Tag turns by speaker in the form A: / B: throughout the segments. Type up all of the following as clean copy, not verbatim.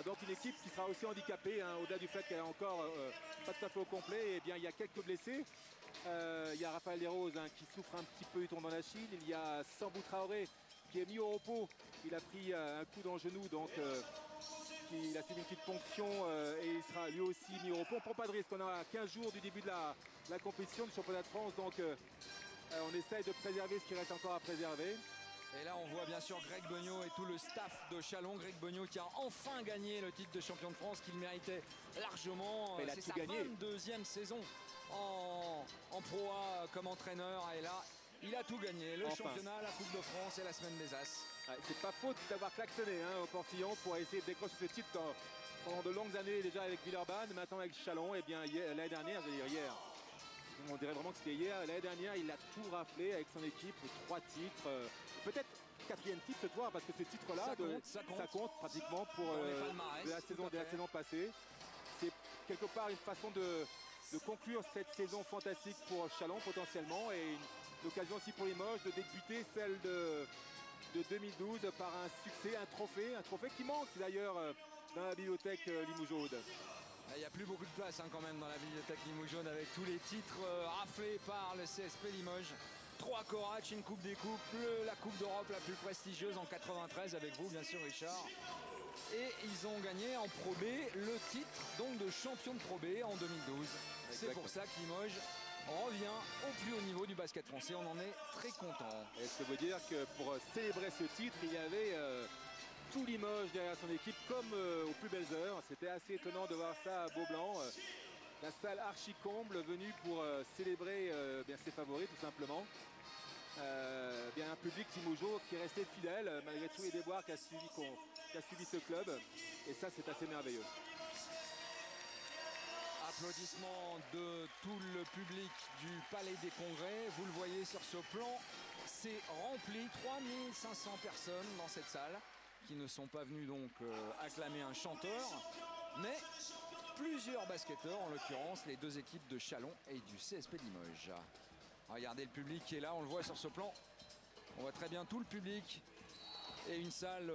A: donc une équipe qui sera aussi handicapée, hein, au-delà du fait qu'elle est encore pas tout à fait au complet. Et bien, il y a quelques blessés. Il y a Raphaël Desroses, hein, qui souffre un petit peu du tendon d'Achille. Il y a Sambou Traoré qui est mis au repos. Il a pris un coup dans le genou, donc il a subi une petite ponction et il sera lui aussi mis au repos. On ne prend pas de risque. On a 15 jours du début de la compétition du championnat de France, donc on essaye de préserver ce qui reste encore à préserver.
B: Et là, on voit bien sûr Greg Beugnot et tout le staff de Châlons. Greg Beugnot qui a enfin gagné le titre de champion de France qu'il méritait largement. C'est sa 22e saison en Pro A comme entraîneur. Et là, il a tout gagné. Le championnat, la Coupe de France et la Semaine des As.
A: Ouais, c'est pas faute d'avoir klaxonné, hein, au Portillon pour essayer de décrocher ce titre pendant de longues années déjà avec Villeurbanne, maintenant avec Châlons. Et bien l'année dernière, je veux dire hier, on dirait vraiment que c'était hier. L'année dernière, il a tout raflé avec son équipe, 3 titres. Peut-être 4e titre cette fois, parce que ce titre-là, ça compte pratiquement pour de la saison passée. C'est quelque part une façon de conclure cette saison fantastique pour Châlons potentiellement, et une occasion aussi pour Limoges de débuter celle de 2012 par un succès, un trophée qui manque d'ailleurs dans la bibliothèque limougeaude.
B: Il n'y a plus beaucoup de place, hein, quand même dans la bibliothèque limougeaude, avec tous les titres raflés par le CSP Limoges. 3 Corac, une Coupe des Coupes, la Coupe d'Europe la plus prestigieuse en 93 avec vous bien sûr Richard. Et ils ont gagné en Pro B le titre donc de champion de Pro B en 2012. C'est pour ça que Limoges revient au plus haut niveau du basket français. On en est très content.
A: Et ça veut dire que pour célébrer ce titre, il y avait tout Limoges derrière son équipe comme aux plus belles heures. C'était assez étonnant de voir ça à Beaublanc. La salle archi comble venue pour célébrer bien ses favoris tout simplement. Bien un public limougeaud qui est resté fidèle malgré tous les déboires qu'a subi ce club. Et ça, c'est assez merveilleux.
B: Applaudissements de tout le public du Palais des Congrès. Vous le voyez sur ce plan, c'est rempli. 3500 personnes dans cette salle qui ne sont pas venues donc acclamer un chanteur, mais plusieurs basketteurs, en l'occurrence les 2 équipes de Châlons et du CSP Limoges. Regardez le public qui est là, on le voit sur ce plan. On voit très bien tout le public. Et une salle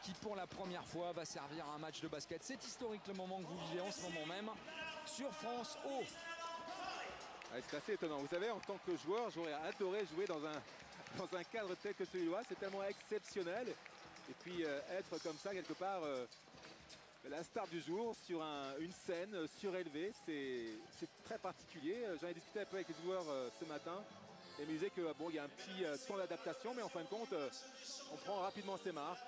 B: qui pour la première fois va servir à un match de basket. C'est historique le moment que vous vivez en ce moment même sur France O.
A: Ouais, c'est assez étonnant. Vous savez, en tant que joueur, j'aurais adoré jouer dans un cadre tel que celui-là. C'est tellement exceptionnel. Et puis être comme ça quelque part la star du jour sur une scène surélevée, c'est très particulier. J'en ai discuté un peu avec les joueurs ce matin. Et me disait que bon, il y a un petit temps d'adaptation, mais en fin de compte, on prend rapidement ses marques.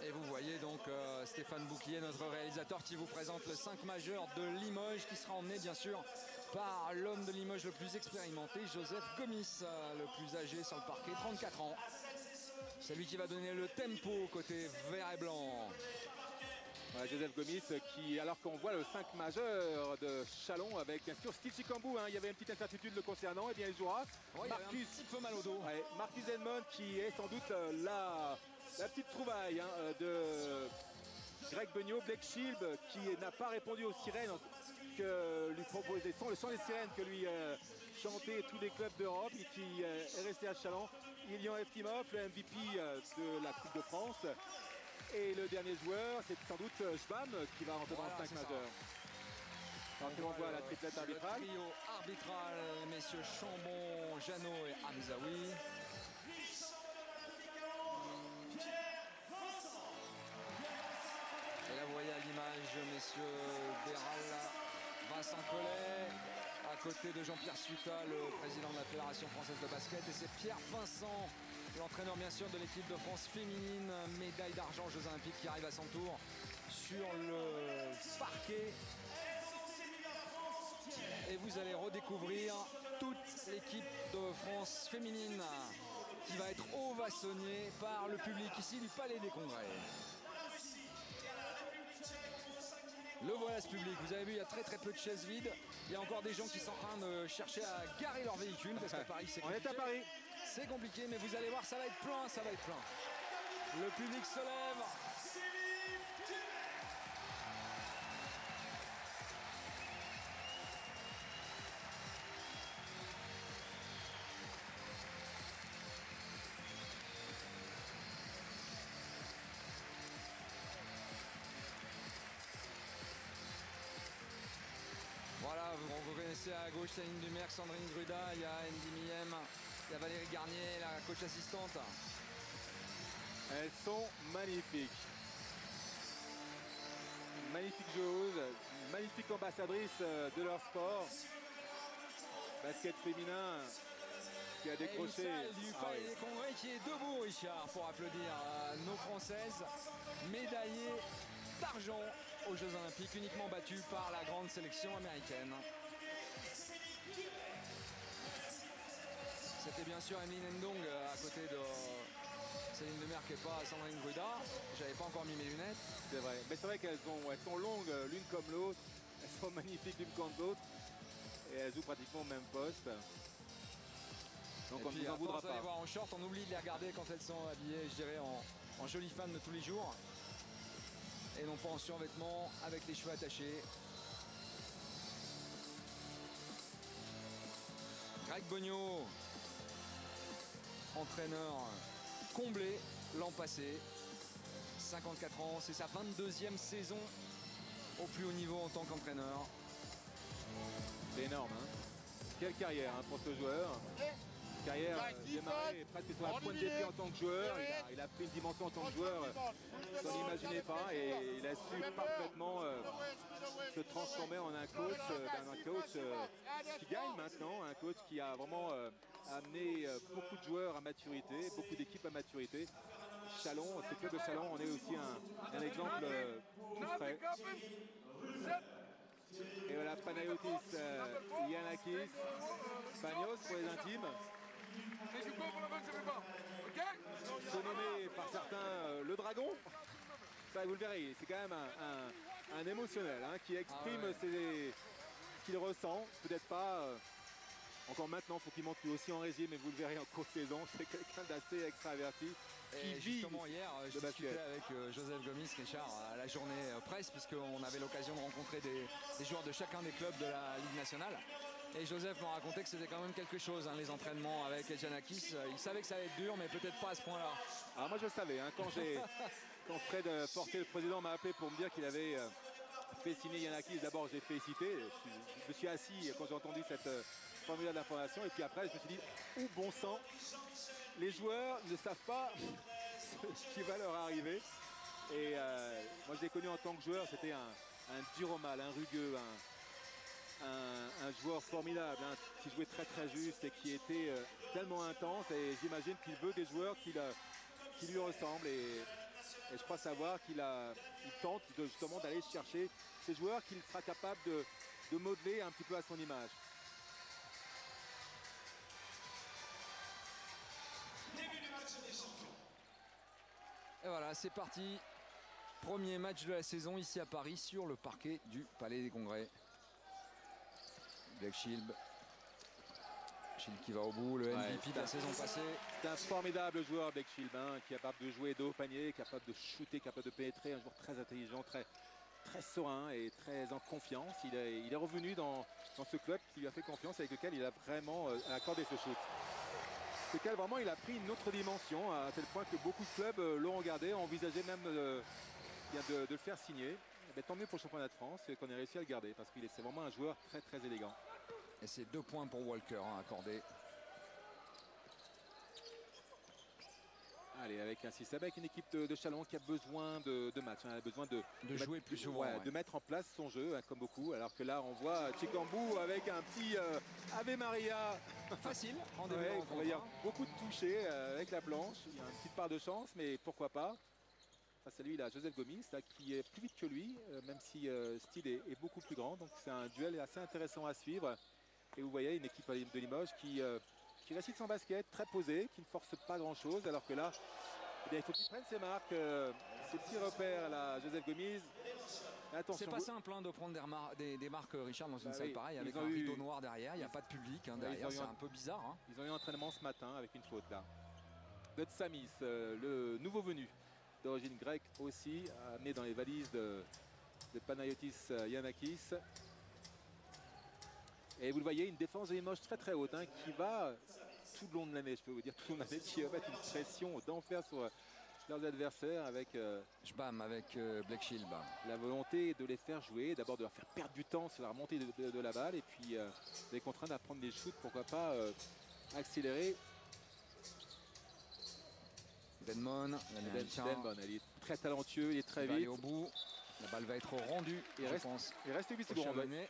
B: Et vous voyez donc Stéphane Bouclier, notre réalisateur, qui vous présente le 5 majeur de Limoges, qui sera emmené bien sûr par l'homme de Limoges le plus expérimenté, Joseph Gomis, le plus âgé sur le parquet, 34 ans. C'est lui qui va donner le tempo côté vert et blanc.
A: Voilà, Joseph Gomis qui, alors qu'on voit le 5 majeur de Châlons avec bien sûr Steve Chicambou, hein, il y avait une petite incertitude le concernant, et bien il jouera.
B: Ouais, Marcus, il avait un petit peu mal au dos.
A: Ouais, Marcus Edmond qui est sans doute la petite trouvaille, hein, de Greg Beugnot. Blake Shield qui n'a pas répondu aux sirènes que lui proposait, le chant des sirènes que lui chantaient tous les clubs d'Europe, et qui est resté à Châlons. Ilian Eftimov, le MVP de la Coupe de France. Et le dernier joueur, c'est sans doute Schbam qui va rentrer dans le 5 majeur. On voit la triplette arbitrale.
B: Le trio arbitral, messieurs Chambon, Jeannot et Hamzaoui. Et là, vous voyez à l'image, messieurs Béral, Vincent Collet, à côté de Jean-Pierre Suta, le président de la Fédération française de basket. Et c'est Pierre Vincent, l'entraîneur bien sûr de l'équipe de France féminine, médaille d'argent aux Jeux Olympiques, qui arrive à son tour sur le parquet. Et vous allez redécouvrir toute l'équipe de France féminine qui va être ovationné par le public ici du Palais des Congrès. Le voilà ce public, vous avez vu, il y a très peu de chaises vides. Il y a encore des gens qui sont en train de chercher à garer leur véhicule parce qu'à Paris c'est compliqué.
A: On est à Paris.
B: C'est compliqué, mais vous allez voir, ça va être plein, ça va être plein. Le public se lève. à gauche Céline Dumerc, Sandrine Gruda, il y a Andy Miem, il y a Valérie Garnier, la coach assistante.
A: Elles sont magnifiques. Magnifiques joueuses, magnifiques ambassadrices de leur sport. Basket féminin qui a décroché.
B: Et une salle du Palais des Congrès qui est debout, Richard, pour applaudir nos Françaises médaillées d'argent aux Jeux Olympiques, uniquement battues par la grande sélection américaine. C'était bien sûr Emeline Ndong à côté de Céline Dumerc et pas Sandrine Gruda. J'avais pas encore mis mes lunettes.
A: C'est vrai, mais c'est vrai qu'elles sont longues l'une comme l'autre. Elles sont magnifiques l'une comme l'autre. Et elles jouent pratiquement au même poste. Donc
B: et
A: on
B: puis,
A: ne nous en voudra
B: à
A: pas.
B: voir en short, on oublie de les regarder quand elles sont habillées, je dirais, en jolies femmes de tous les jours. Et non pas en survêtement avec les cheveux attachés. Greg Bogno, entraîneur comblé l'an passé. 54 ans, c'est sa 22e saison au plus haut niveau en tant qu'entraîneur.
A: C'est énorme, hein. Quelle carrière pour ce joueur. Carrière démarrée presque sur la pointe des pieds en tant que joueur. Il a pris une dimension en tant que joueur qu'on n'imaginait pas et il a su parfaitement se transformer en un coach, qui gagne maintenant, un coach qui a vraiment amené beaucoup de joueurs à maturité, beaucoup d'équipes à maturité. Chalon, ce club de Chalon, on est aussi un exemple tout frais. Et voilà, Panayotis, Yanakis, Pagnos pour les intimes. Surnommé par certains le dragon. Ça, vous le verrez, c'est quand même un émotionnel qui exprime ce qu'il ressent. Peut-être pas encore maintenant, il faut qu'il monte lui aussi en régime, mais vous le verrez en courte saison. C'est quelqu'un d'assez extraverti.
B: Et justement hier, je discutais avec Joseph Gomis, Richard, à la journée presse, puisqu'on avait l'occasion de rencontrer des joueurs de chacun des clubs de la Ligue nationale. Et Joseph m'a raconté que c'était quand même quelque chose, les entraînements avec Giannakis. Il savait que ça allait être dur, mais peut-être pas à ce point-là.
A: Alors moi je le savais, quand Fred Forté, le président, m'a appelé pour me dire qu'il avait fait signer Giannakis, d'abord j'ai félicité. Je me suis assis quand j'ai entendu cette formulaire d'information, et puis après je me suis dit, oh bon sang, les joueurs ne savent pas ce qui va leur arriver. Et moi je l'ai connu en tant que joueur, c'était un dur au mal, un rugueux, un joueur formidable, qui jouait très très juste et qui était tellement intense, et j'imagine qu'il veut des joueurs qui lui ressemblent, et je crois savoir qu'il tente justement d'aller chercher ces joueurs qu'il sera capable de modeler un petit peu à son image.
B: Et voilà, c'est parti. Premier match de la saison ici à Paris sur le parquet du Palais des Congrès. Blake Shield qui va au bout, le MVP de la saison passée.
A: C'est un formidable joueur, Blake Shield, qui est capable de jouer dos au panier, capable de shooter, capable de pénétrer, un joueur très intelligent, très serein et très en confiance. Il est revenu dans ce club qui lui a fait confiance, avec lequel il a vraiment accordé ce shoot. C'est lequel vraiment il a pris une autre dimension, à tel point que beaucoup de clubs l'ont regardé, ont envisagé même de le faire signer. Mais tant mieux pour le championnat de France qu'on ait réussi à le garder, parce que c'est vraiment un joueur très très élégant.
B: Et c'est 2 points pour Walker accordé.
A: Allez, avec un 6, avec une équipe de Chalon qui a besoin de match, elle a besoin de
B: jouer plus souvent,
A: de mettre en place son jeu, comme beaucoup. Alors que là, on voit Chikambu avec un petit Ave Maria.
B: Facile, en
A: début de rencontre, on va dire beaucoup de touchés avec la planche. Il y a une petite part de chance, mais pourquoi pas. Face à lui, il a Joseph Gomis qui est plus vite que lui, même si Steele est beaucoup plus grand. Donc c'est un duel assez intéressant à suivre. Et vous voyez une équipe de Limoges qui récite son basket, très posé, qui ne force pas grand-chose. Alors que là, il faut qu'il prenne ses marques, ses petits repères, là, Joseph Gomis.
B: C'est pas simple de prendre des marques, Richard, dans une salle pareille, avec un rideau noir derrière. Il n'y a pas de public derrière, c'est un peu bizarre.
A: Ils ont eu un entraînement ce matin avec une faute là. Samis, le nouveau venu, d'origine grecque aussi, amené dans les valises de Panayotis Yanakis. Et vous le voyez, une défense de Limoges très très haute, qui va tout le long de l'année, je peux vous dire, tout le long de l'année, qui va mettre une pression d'enfer sur leurs adversaires avec
B: Jbam avec Blake Shield.
A: la volonté de les faire jouer, d'abord de leur faire perdre du temps sur la remontée de la balle, et puis les contraindre à prendre des shoots, pourquoi pas accélérer.
B: Denmon, l'Américain.
A: Denmon, il est très talentueux, il est très
B: Il va aller
A: vite.
B: au bout. La balle va être rendue,
A: Il
B: je
A: reste,
B: pense.
A: il reste 8
B: au
A: secondes.
B: Chalonnais.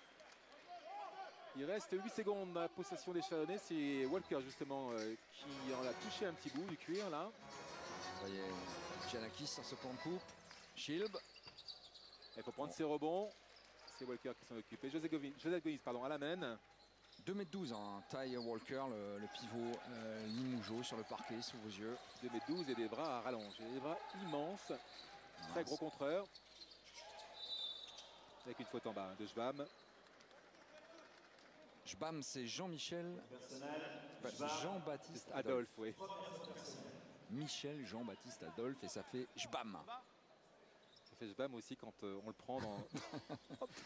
A: Il reste 8 secondes à la possession des Chalonnais. C'est Walker justement qui en a touché un petit bout du cuir là.
B: Vous voyez Giannakis sur ce plan de coupe. Shield.
A: Il faut prendre ses rebonds. C'est Walker qui s'en occupe. Joseph Gomis, pardon, à la main.
B: 2m12, hein, Ty Walker, le pivot Limoujo sur le parquet sous vos yeux.
A: 2m12 et des bras à rallonge. Des bras immenses. Très gros contreur. Avec une faute en bas de Jbam.
B: Jbam, c'est Jean-Michel. Jean-Baptiste
A: Adolphe, oui.
B: Michel Jean-Baptiste Adolphe et ça fait Jbam.
A: Ça fait Jbam aussi quand on le prend dans,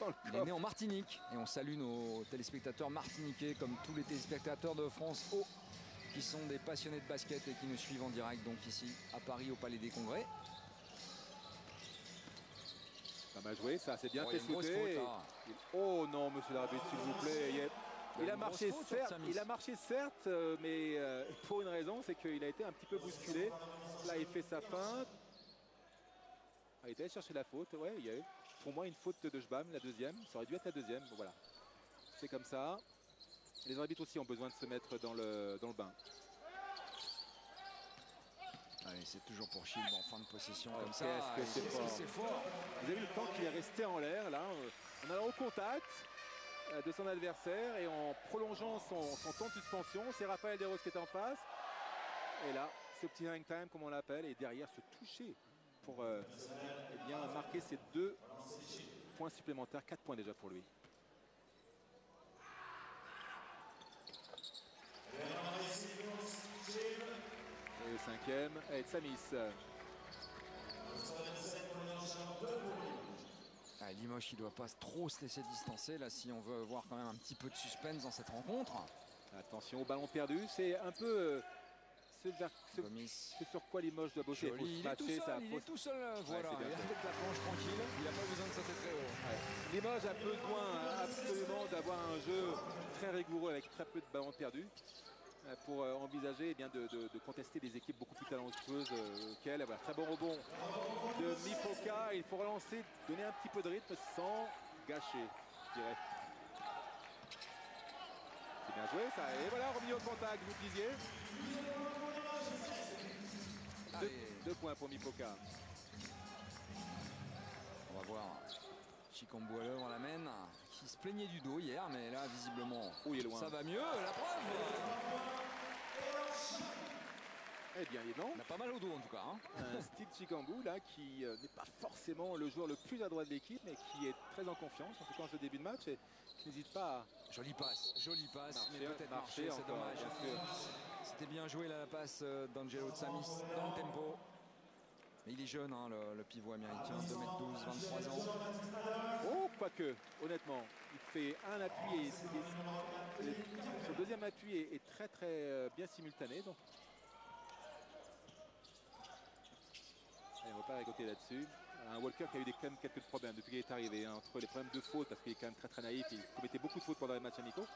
A: dans le
B: Il est
A: coffre.
B: né en Martinique et on salue nos téléspectateurs martiniquais comme tous les téléspectateurs de France O qui sont des passionnés de basket et qui nous suivent en direct donc ici à Paris au Palais des Congrès.
A: Pas mal joué, ça c'est bien
B: Oh,
A: fait
B: il y a une grosse
A: sauter.
B: faute, là.
A: Oh non, monsieur l'arbitre, s'il vous plaît. Il a
B: une
A: marché,
B: grosse faute,
A: certes,
B: Samis.
A: il a marché certes, mais pour une raison, c'est qu'il a été un petit peu bousculé. Là, il fait sa feinte. Ah, il est allé chercher la faute. Ouais, il y a eu pour moi une faute de Jbam, la deuxième. Ça aurait dû être la deuxième. Bon, voilà, c'est comme ça. Les arbitres aussi ont besoin de se mettre dans le bain.
B: Allez, c'est toujours pour Shield en fin de possession
A: Oh,
B: comme ça.
A: qu'est-ce que c'est fort. Vous avez vu le temps qu'il est resté en l'air là. On a le contact de son adversaire et en prolongeant son temps de suspension, c'est Raphaël Desroses qui est en face. Et là, ce petit hang time comme on l'appelle, et derrière se toucher pour eh bien, marquer ses 2 points supplémentaires, 4 points déjà pour lui. Et le cinquième, Ed Samis.
B: Ah, Limoges qui ne doit pas trop se laisser distancer là si on veut voir quand même un petit peu de suspense dans cette rencontre.
A: Attention au ballon perdu, c'est un peu
B: Gomis.
A: ce sur quoi Limoges doit bosser.
B: Joli,
A: Il faut se
B: il est tout
A: matcher,
B: seul,
A: ça,
B: il
A: faut
B: est tout seul, voilà,
A: c'est bien
B: il
A: fait.
B: avec la planche tranquille, il n'a pas besoin de sauter très haut.
A: Limoges a besoin absolument d'avoir un jeu très rigoureux avec très peu de ballons perdus pour envisager eh bien, de contester des équipes beaucoup plus talentueuses qu'elle. Voilà, très bon rebond de Mipoka. Il faut relancer, donner un petit peu de rythme sans gâcher, je dirais. C'est bien joué ça. Et voilà, remis au contact, vous le disiez. Deux points pour Mipoka.
B: On va voir Chikambu à l'œuvre, la mène, qui se plaignait du dos hier, mais là visiblement
A: Il est loin.
B: ça va mieux, la preuve.
A: Eh bien, il est non.
B: On a pas mal au dos en tout cas. Hein.
A: Un Steve Chikambu là qui n'est pas forcément le joueur le plus adroit de l'équipe, mais qui est très en confiance, en tout cas en ce début de match, et qui n'hésite pas à
B: Jolie passe, mais peut-être
A: marcher
B: marché, c'est
A: encore,
B: dommage.
A: bien sûr.
B: C'était bien joué là, la passe d'Angelo Tsamis dans le tempo. Mais il est jeune, hein, le pivot américain, 2m12, 23 ans.
A: Oh, quoique, honnêtement, il fait un appui et son deuxième appui est très très bien simultané. Donc. Allez, on va pas rigoter là-dessus. Un Walker qui a eu quand même quelques problèmes depuis qu'il est arrivé, hein, entre les problèmes de faute, parce qu'il est quand même très très naïf, il commettait beaucoup de fautes pendant les matchs amicaux.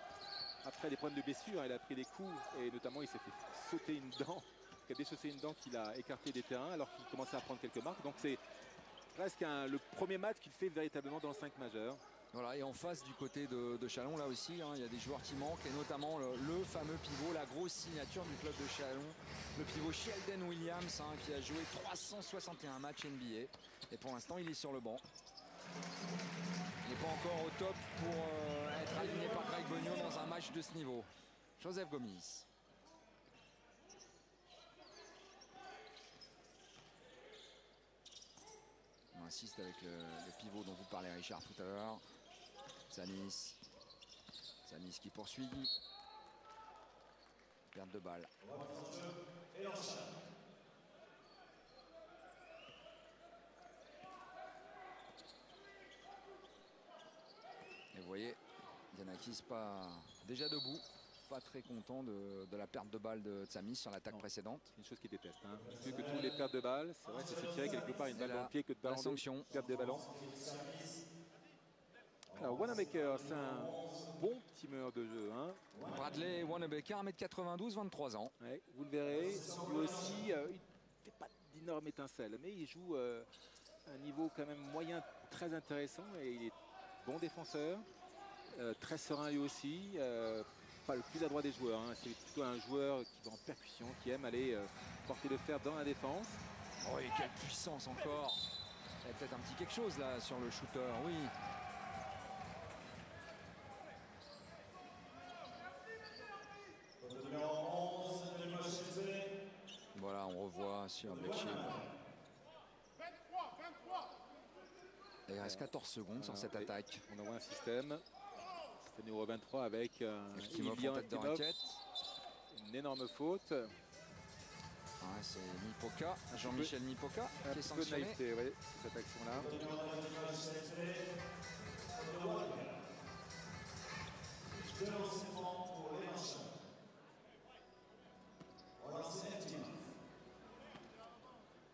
A: Après des problèmes de blessure, il a pris des coups et notamment il s'est fait sauter une dent, il a déchaussé une dent qu'il a écarté des terrains alors qu'il commençait à prendre quelques marques. Donc c'est presque le premier match qu'il fait véritablement dans le 5 majeur.
B: Voilà, et en face du côté de Chalon, là aussi, hein, il y a des joueurs qui manquent, et notamment le fameux pivot, la grosse signature du club de Chalon, le pivot Sheldon Williams, hein, qui a joué 361 matchs NBA. Et pour l'instant, il est sur le banc. Il n'est pas encore au top pour être aligné par Greg Bogno dans un match de ce niveau. Joseph Gomis. On insiste avec le pivot dont vous parlez, Richard, tout à l'heure. Samis qui poursuit. Perte de balle. Et vous voyez, Giannakis pas déjà debout, pas pas très content de la perte de balle de Tsami sur l'attaque précédente.
A: C'est une chose qu'il déteste. Hein. Plus que tous les pertes de balles, c'est vrai, c'est se tirer quelque part une balle dans le pied que de
B: la sanction.
A: perdre des ballons. Alors Wanamaker, c'est un bon petit meneur de jeu. Hein.
B: Bradley Wanamaker, 1m92, 23 ans.
A: Ouais, vous le verrez, lui aussi, il ne fait pas d'énormes étincelles, mais il joue à un niveau quand même moyen très intéressant et il est bon défenseur, très serein lui aussi, pas le plus adroit des joueurs. Hein. C'est plutôt un joueur qui va en percussion, qui aime aller porter le fer dans la défense.
B: Oh, et quelle puissance encore! Il y a peut-être un petit quelque chose là sur le shooter, oui. Voilà, on revoit sur Blackshield. Il reste 14 secondes sur cette attaque.
A: On envoie un système. C'est numéro 23 avec
B: Eftimov en tête de raquette.
A: Une énorme faute.
B: Ouais, c'est Nipoka, Jean-Michel Nipoka qui est sanctionné.
A: Naïveté, oui, cette action-là.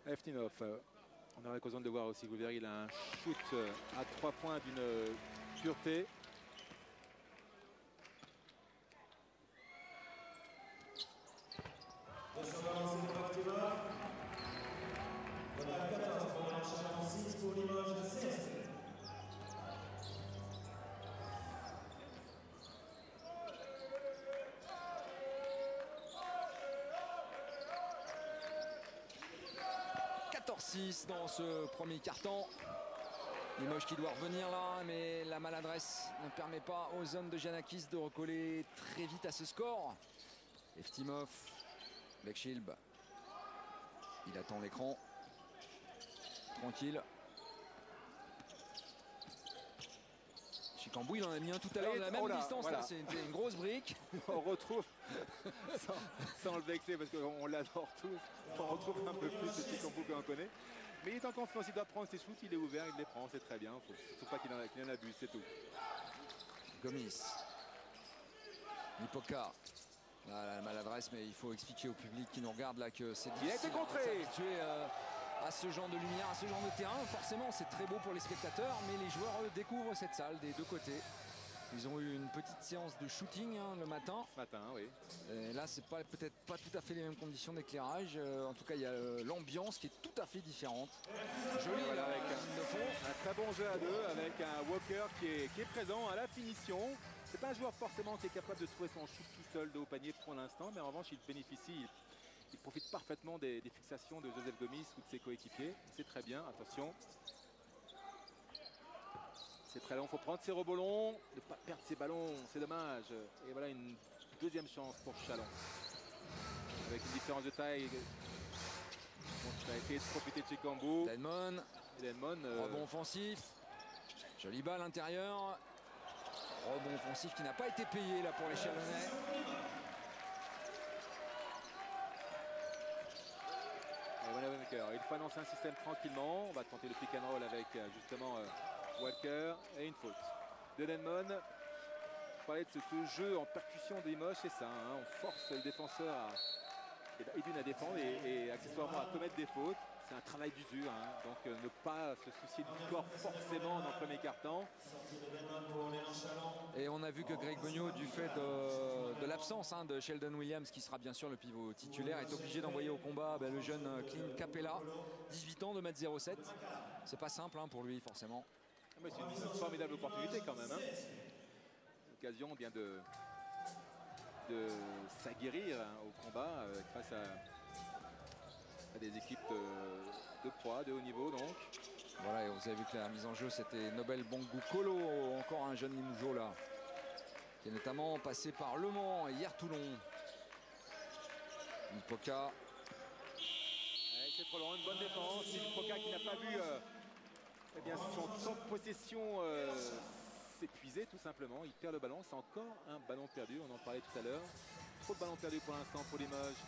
A: Eftimov, on aura l'occasion de le voir aussi, vous verrez, il a un shoot à 3 points d'une pureté.
B: Dans ce premier carton. Limoges qui doit revenir là, mais la maladresse ne permet pas aux hommes de Giannakis de recoller très vite à ce score. Eftimov, Blackshield, il attend l'écran. Tranquille. Chicambou, il en a mis un tout à l'heure de la même distance. Voilà. Là, c'était une grosse brique.
A: On retrouve, sans le vexer, parce qu'on l'adore tous, on retrouve un peu plus ce Chicambou qu'on connaît. Mais il est en confiance, il doit prendre ses shoots, il est ouvert, il les prend, c'est très bien. Il ne faut surtout pas qu'il en abuse, c'est tout.
B: Gomis. Nipoka. Là, la maladresse, mais il faut expliquer au public qui nous regarde là que c'est difficile.
A: Il a été contré.
B: À ce genre de lumière, à ce genre de terrain. Forcément, c'est très beau pour les spectateurs, mais les joueurs eux, découvrent cette salle des deux côtés. Ils ont eu une petite séance de shooting hein, le matin.
A: Ce matin, oui.
B: Et là, c'est peut-être pas tout à fait les mêmes conditions d'éclairage. En tout cas, il y a l'ambiance qui est tout à fait différente.
A: Joli, voilà, avec un très bon jeu à deux, avec un Walker qui est présent à la finition. C'est pas un joueur forcément qui est capable de trouver son shoot tout seul de haut panier pour l'instant, mais en revanche, il bénéficie. Il profite parfaitement des fixations de Joseph Gomis ou de ses coéquipiers. C'est très bien, attention. C'est très long, il faut prendre ses rebonds longs, ne pas perdre ses ballons, c'est dommage. Et voilà une deuxième chance pour Chalon. Avec une différence de taille. Bon, il a essayé de profiter de Chicambou.
B: Denmon.
A: Rebond
B: offensif. Jolie balle intérieure. Rebond offensif qui n'a pas été payé là pour les Chalonnais.
A: Il faut annoncer un système tranquillement. On va tenter le pick and roll avec justement Walker et une faute de Denmon. On parlait de ce jeu en percussion des Limoges, c'est ça. Hein, on force le défenseur à défendre et accessoirement à commettre des fautes. C'est un travail d'usure, hein, donc ne pas se soucier du score forcément dans le premier quart-temps.
B: Et on a vu que Greg Beugnot, du fait de l'absence hein, de Sheldon Williams, qui sera bien sûr le pivot titulaire, est obligé d'envoyer au combat le jeune Clint Capella, 18 ans, 2,07 m. C'est pas simple hein, pour lui forcément.
A: Mais c'est une formidable opportunité quand même. Hein. L'occasion bien de s'aguerrir hein, au combat face à des équipes de proie, de haut niveau donc.
B: Voilà, et vous avez vu que la mise en jeu c'était Nobel Bangou Kolo, encore un jeune Limougeot là, qui est notamment passé par Le Mans et hier Toulon. Nipoka.
A: C'est trop long, une bonne défense. Nipoka qui n'a pas vu eh bien, son temps de possession s'épuiser tout simplement. Il perd le ballon, c'est encore un ballon perdu, on en parlait tout à l'heure. Trop de ballons perdus pour l'instant pour Limoges.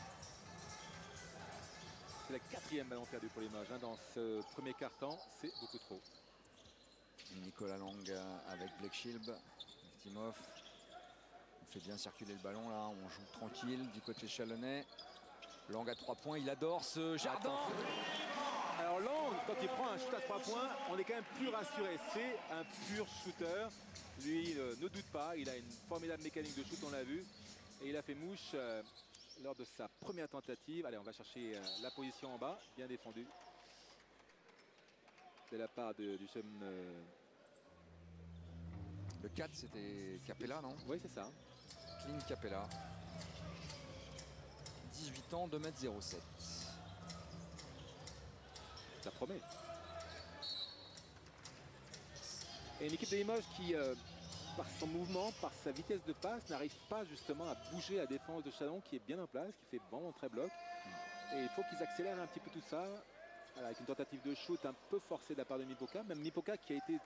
A: C'est la 4e ballon perdu pour Limoges hein, dans ce premier quart-temps, c'est beaucoup trop.
B: Nicolas Lang avec Blackshield, Eftimov. On fait bien circuler le ballon là, on joue tranquille du côté chalonnais. Lang à 3 points, il adore ce jardin.
A: Alors Lang, quand il prend un shoot à 3 points, on est quand même plus rassuré. C'est un pur shooter. Lui, ne doute pas, il a une formidable mécanique de shoot, on l'a vu. Et il a fait mouche lors de sa première tentative. Allez, on va chercher la position en bas, bien défendu. De la part du jeune...
B: Le 4, c'était Capella, non?
A: Oui, c'est ça.
B: Clint Capella. 18 ans, 2,07 m.
A: Ça promet. Et une équipe de Limoges qui, par son mouvement, par sa vitesse de passe, n'arrive pas justement à bouger la défense de Chalon qui est bien en place, qui fait vraiment très bloc. Et il faut qu'ils accélèrent un petit peu tout ça. Voilà, avec une tentative de shoot un peu forcée de la part de Mipoka. Même Mipoka qui a été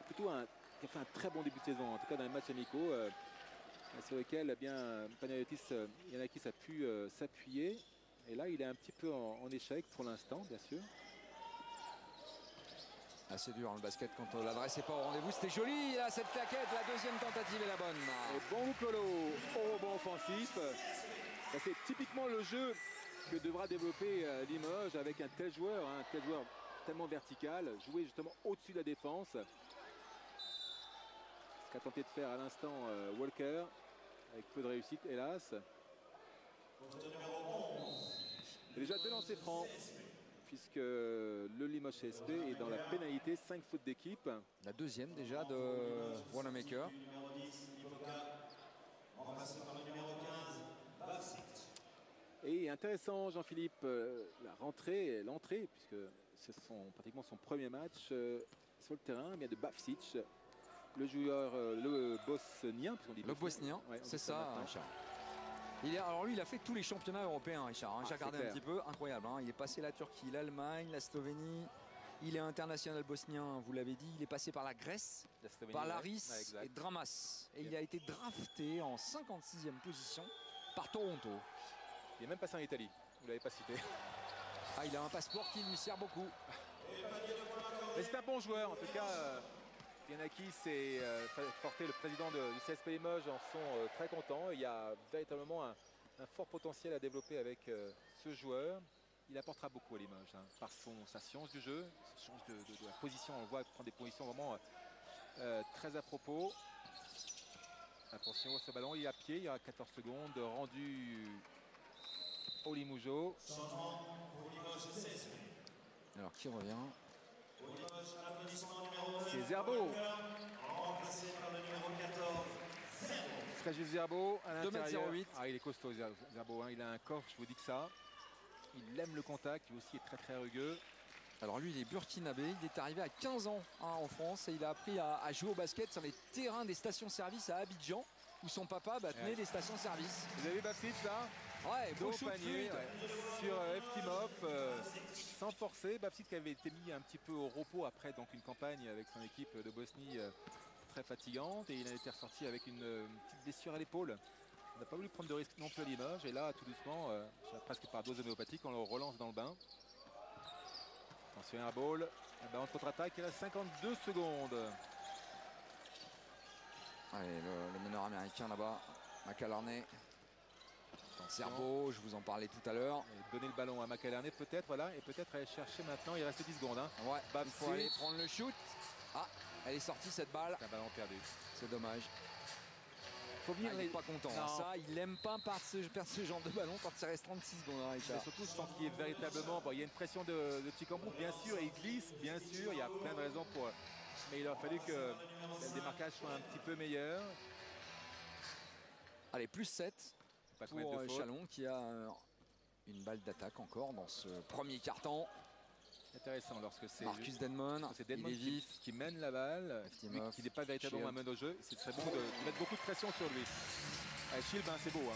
A: plutôt qui a fait un très bon début de saison, en tout cas dans les matchs amicaux, sur lesquels eh bien, Panayotis Giannakis a pu s'appuyer. Et là, il est un petit peu en échec pour l'instant, bien sûr.
B: Assez dur le basket quand l'adresse n'est pas au rendez-vous. C'était joli là, cette claquette. La deuxième tentative est la bonne.
A: Et bon Colo au rebond offensif. C'est typiquement le jeu que devra développer Limoges avec un tel joueur tellement vertical, jouer justement au-dessus de la défense. Ce qu'a tenté de faire à l'instant Walker, avec peu de réussite hélas. Et déjà 2 lancers francs, puisque le Limoges CSP est dans la pénalité, 5 fautes d'équipe.
B: La deuxième déjà de Wanamaker.
A: Et intéressant Jean-Philippe, l'entrée, puisque c'est pratiquement son premier match sur le terrain, bien de Bafsic, le joueur, le bosnien.
B: Le bosnien, ouais, c'est ça, Richard. Alors lui, il a fait tous les championnats européens, Richard. J'ai regardé un petit peu, incroyable. Il est passé la Turquie, l'Allemagne, la Slovénie. Il est international bosnien, vous l'avez dit. Il est passé par la Grèce, par Laris et Dramas. Et il a été drafté en 56e position par Toronto.
A: Il est même passé en Italie, vous ne l'avez pas cité.
B: Ah, il a un passeport qui lui sert beaucoup.
A: Mais c'est un bon joueur, en tout cas. Giannakis et Forté, le président du CSP Limoges, en sont très contents. Il y a véritablement un fort potentiel à développer avec ce joueur. Il apportera beaucoup à Limoges par sa science du jeu, sa science de la position. On le voit prendre des positions vraiment très à propos. Attention à ce ballon, il est à pied, il y aura 14 secondes rendu au Limougeau.
B: Alors qui revient?
A: C'est Zerbo. Fréjus Zerbo à l'intérieur.
B: 2,08 m.
A: Ah, il est costaud Zerbo, il a un corps, je vous dis que ça. Il aime le contact, lui aussi est très très rugueux.
B: Alors lui, il est burkinabé, il est arrivé à 15 ans en France et il a appris à jouer au basket sur les terrains des stations-service à Abidjan, où son papa tenait des stations-service.
A: Vous avez Bafsic là?
B: Ouais, beau
A: panier sur Eftimov, sans forcer. Bafsic qui avait été mis un petit peu au repos après donc une campagne avec son équipe de Bosnie très fatigante, et il a été ressorti avec une petite blessure à l'épaule. On n'a pas voulu prendre de risque non plus à Limoges, et là tout doucement, presque par dose homéopathique, on le relance dans le bain. Attention à un ball, en contre-attaque, il a 52 secondes.
B: Allez, le meneur américain là-bas, McAlarney. Zerbo, je vous en parlais tout à l'heure.
A: Donner le ballon à McAlarney peut-être, voilà, et peut-être aller chercher maintenant, il reste 10 secondes.
B: Ouais, il faut aller prendre le shoot. Ah, elle est sortie cette balle.
A: C'est un ballon perdu.
B: C'est dommage.
A: Faut venir,
B: il n'est pas content. Ça, il n'aime pas perdre ce genre de ballon quand il reste 36 secondes. Richard.
A: Surtout, je sens qu'il est véritablement... Bon, il y a une pression de Chicambou, bien sûr, il glisse, bien sûr, il y a plein de raisons pour... Mais il a fallu que le démarquage soit un petit peu meilleur.
B: Allez, plus 7 pour Chalon qui a une balle d'attaque encore dans ce premier quart-temps.
A: Intéressant lorsque c'est
B: Marcus Denmon, il est vif,
A: qui mène la balle, qui n'est pas véritablement un meneur au jeu. C'est très bon de mettre beaucoup de pression sur lui. Chilb, c'est beau.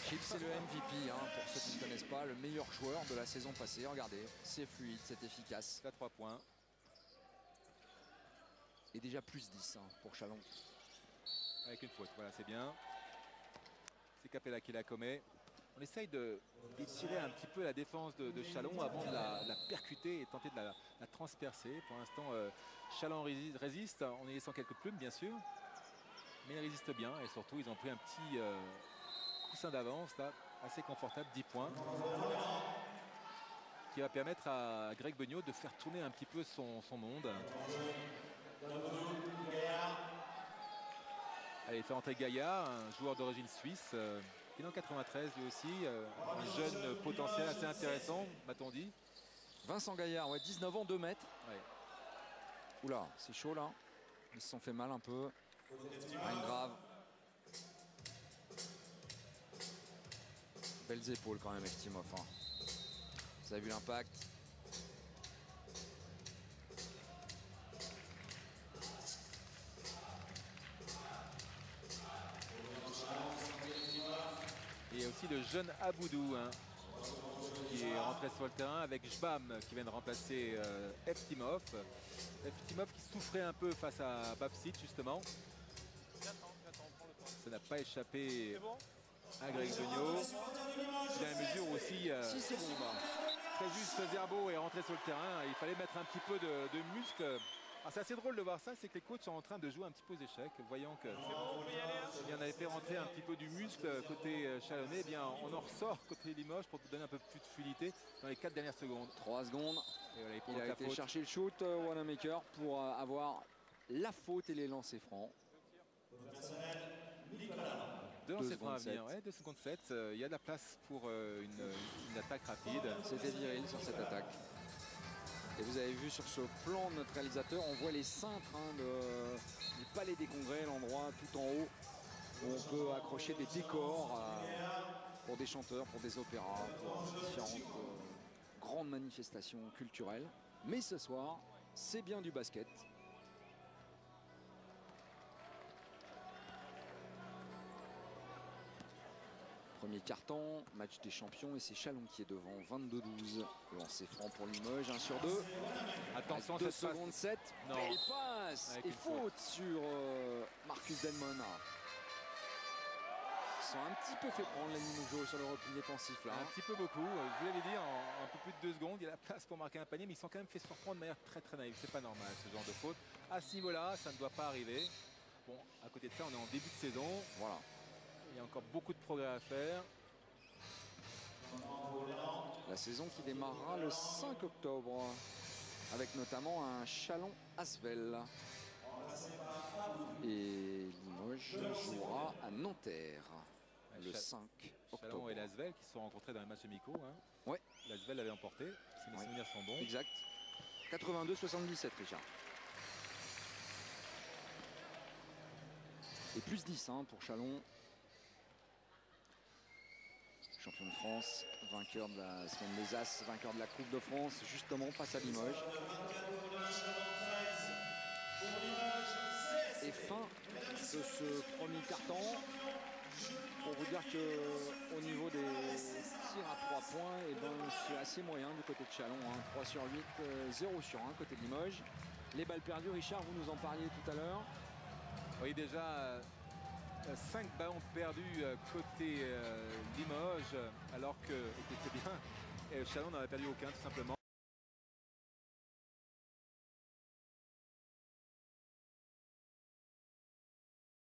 B: Chilb, c'est le MVP, pour ceux qui ne connaissent pas, le meilleur joueur de la saison passée. Regardez, c'est fluide, c'est efficace.
A: À 3 points.
B: Et déjà plus 10 pour Chalon.
A: Avec une faute, voilà, c'est bien. C'est Capella qui la commet. On essaye d'étirer un petit peu la défense de Chalon avant de la percuter et tenter de la transpercer. Pour l'instant, Chalon résiste en y laissant quelques plumes, bien sûr. Mais ils résistent bien et surtout ils ont pris un petit coussin d'avance là, assez confortable, 10 points. Qui va permettre à Greg Beugnot de faire tourner un petit peu son monde. Allez, il fait entrer Gaillard, un joueur d'origine suisse, qui est dans 93 lui aussi, un jeune potentiel assez intéressant, m'a-t-on dit.
B: Vincent Gaillard, ouais, 19 ans, 2 mètres.
A: Ouais.
B: Oula, c'est chaud là. Ils se sont fait mal un peu. Rien de grave. Belles épaules quand même, Eftimov. Hein. Vous avez vu l'impact.
A: Et il y a aussi le jeune Aboudou hein, qui est rentré sur le terrain avec Jbam qui vient de remplacer Eftimov. Eftimov qui souffrait un peu face à Bapsit justement. Ça n'a pas échappé à Greg Beugnot. Dans la mesure aussi,
B: Si c'est bon, bah.
A: Fréjus Zerbo est rentré sur le terrain. Il fallait mettre un petit peu de muscle. C'est assez drôle de voir ça, c'est que les coachs sont en train de jouer un petit peu aux échecs, voyant que on avait fait rentrer un petit peu du muscle côté Chalonnais. Eh bien, on en ressort côté Limoges pour donner un peu plus de fluidité dans les 4 dernières secondes.
B: 3 secondes.
A: Et voilà,
B: il a été chercher le shoot, Wanamaker, pour avoir la faute et les lancers francs.
A: Deux lancers francs à venir, ouais, 2,57. Il y a de la place pour une attaque rapide.
B: C'était viril sur cette attaque. Et vous avez vu sur ce plan de notre réalisateur, on voit les cintres du Palais des Congrès, l'endroit tout en haut où on peut accrocher des décors pour des chanteurs, pour des opéras, pour différentes grandes manifestations culturelles. Mais ce soir, c'est bien du basket. Premier carton, match des champions et c'est Chalon qui est devant, 22-12. Lancé franc pour Limoges, 1 sur 2.
A: Attention,
B: 2 secondes 7.
A: Non.
B: Belle passe et faute sur Marcus Denman. Ils sont un petit peu fait prendre les Limoges sur le repli défensif là.
A: Un petit peu beaucoup. Je vous l'avais dit, en un peu plus de 2 secondes, il y a la place pour marquer un panier, mais ils sont quand même fait surprendre de manière très naïve. C'est pas normal ce genre de faute. À ce niveau-là, ça ne doit pas arriver. Bon, à côté de ça, on est en début de saison.
B: Voilà.
A: Il y a encore beaucoup de progrès à faire.
B: La saison qui démarrera le 5 octobre avec notamment un Chalon-Asvel. Et Limoges jouera à Nanterre le 5 octobre.
A: Chalon et l'Asvel qui se sont rencontrés dans les matchs amicaux. Hein.
B: Ouais.
A: L'Asvel l'avait emporté, si mes souvenirs sont bons.
B: Exact. 82-77, Richard. Et plus 10 hein, pour Chalon. Champion de France, vainqueur de la semaine des As, vainqueur de la Coupe de France, justement face à Limoges. Et fin de ce premier carton. Pour vous dire qu'au niveau des tirs à 3 points, eh ben, c'est assez moyen du côté de Chalon. Hein. 3 sur 8, 0 sur 1 côté de Limoges. Les balles perdues, Richard, vous nous en parliez tout à l'heure.
A: Oui, déjà 5 ballons perdus côté Limoges, alors que, écoutez bien, Chalon n'en avait perdu aucun tout simplement.